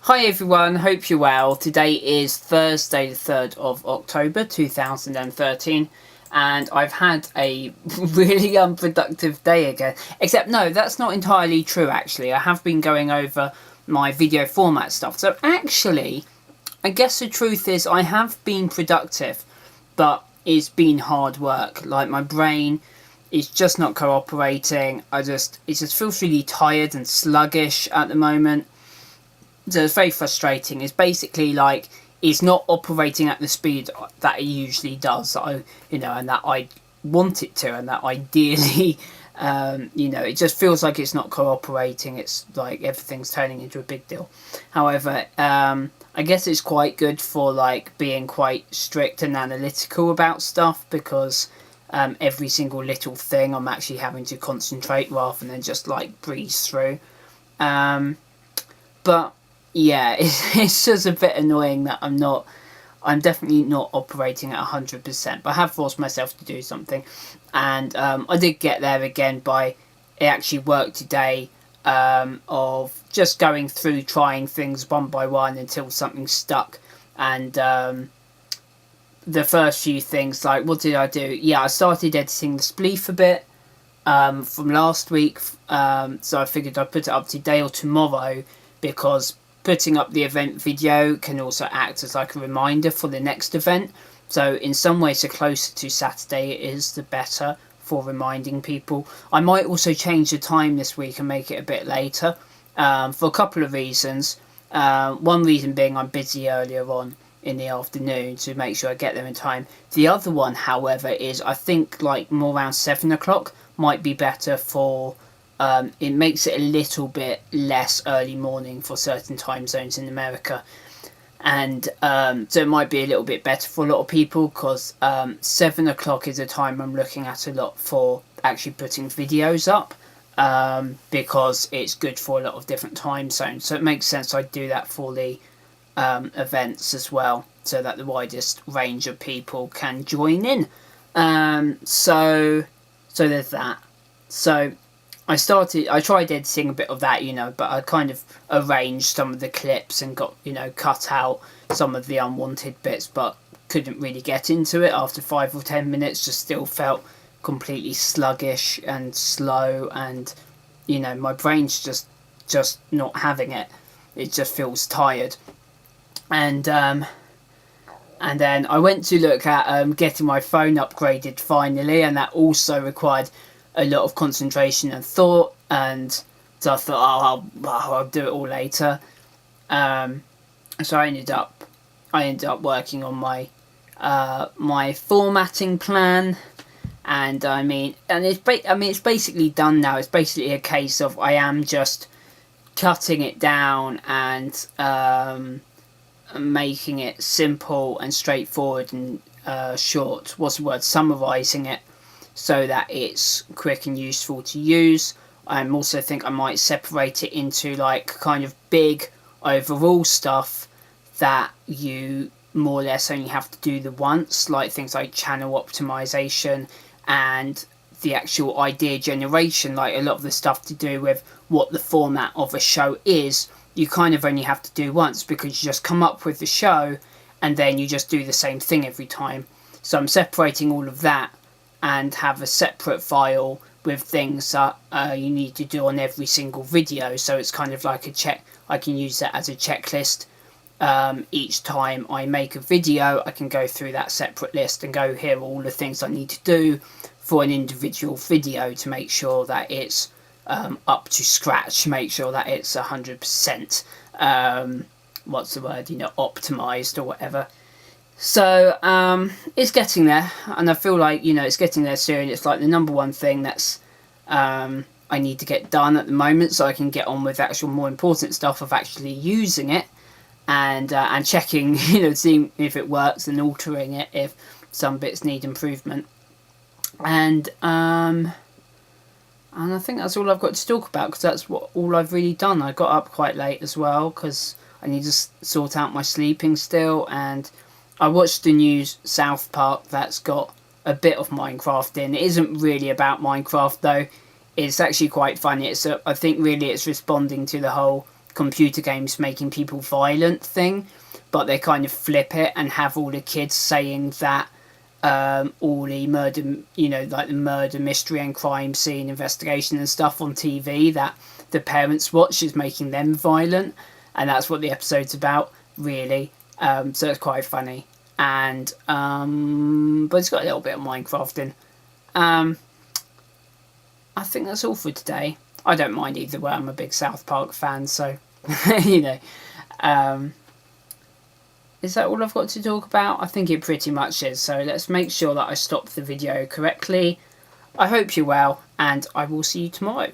Hi everyone, hope you're well. Today is Thursday the 3rd of October 2013 and I've had a really unproductive day again. Except no, that's not entirely true actually. I have been going over my video format stuff. So actually, I guess the truth is I have been productive, but it's been hard work. Like my brain is just not cooperating. It just feels really tired and sluggish at the moment. So it's very frustrating. It's basically like it's not operating at the speed that it usually does. And that I want it to, and that ideally, it just feels like it's not cooperating. It's like everything's turning into a big deal. However, I guess it's quite good for like being quite strict and analytical about stuff because every single little thing I'm actually having to concentrate rather than just like breeze through. But yeah, it's just a bit annoying that I'm definitely not operating at 100%, but I have forced myself to do something, and I did get there again by it actually worked today, of just going through trying things one by one until something stuck, and the first few things, like what did I do? Yeah, I started editing the Spleef a bit from last week, so I figured I'd put it up today or tomorrow because putting up the event video can also act as like a reminder for the next event. So in some ways, the closer to Saturday it is, the better for reminding people. I might also change the time this week and make it a bit later for a couple of reasons. One reason being I'm busy earlier on in the afternoon to make sure I get there in time. The other one, however, is I think like more around 7 o'clock might be better for it makes it a little bit less early morning for certain time zones in America, and so it might be a little bit better for a lot of people because 7 o'clock is a time I'm looking at a lot for actually putting videos up, because it's good for a lot of different time zones, so it makes sense I do that for the events as well so that the widest range of people can join in. So there's that. So I tried editing a bit of that, but I kind of arranged some of the clips and got, cut out some of the unwanted bits, but couldn't really get into it after 5 or 10 minutes, just still felt completely sluggish and slow, and, my brain's just not having it. It just feels tired. And then I went to look at getting my phone upgraded finally, and that also required a lot of concentration and thought, and so I thought, I'll do it all later. So I ended up working on my my formatting plan, and it's basically done now. It's basically a case of I am just cutting it down and making it simple and straightforward and short. What's the word? Summarizing it, so that it's quick and useful to use. I also think I might separate it into like kind of big overall stuff that you more or less only have to do the once, like things like channel optimization and the actual idea generation. Like a lot of the stuff to do with what the format of a show is, you kind of only have to do once because you just come up with the show and then you just do the same thing every time. So I'm separating all of that and have a separate file with things that you need to do on every single video, so it's kind of like a check. I can use that as a checklist. Each time I make a video, I can go through that separate list and go, here are all the things I need to do for an individual video to make sure that it's up to scratch, make sure that it's 100% what's the word, optimized or whatever. So it's getting there, and I feel like it's getting there soon. It's like the number one thing that's I need to get done at the moment, so I can get on with actual more important stuff of actually using it and checking, seeing if it works and altering it if some bits need improvement. And I think that's all I've got to talk about, because that's all I've really done. I got up quite late as well because I need to sort out my sleeping still, and I watched the new South Park that's got a bit of Minecraft in. It isn't really about Minecraft though. It's actually quite funny. I think really it's responding to the whole computer games making people violent thing, but they kind of flip it and have all the kids saying that all the murder, you know, like the murder mystery and crime scene investigation and stuff on TV that the parents watch is making them violent, and that's what the episode's about, really. So it's quite funny, and but it's got a little bit of Minecraft in. I think that's all for today. I don't mind either way. I'm a big South Park fan, so you know. Is that all I've got to talk about? I think it pretty much is. So let's make sure that I stop the video correctly. I hope you're well, and I will see you tomorrow.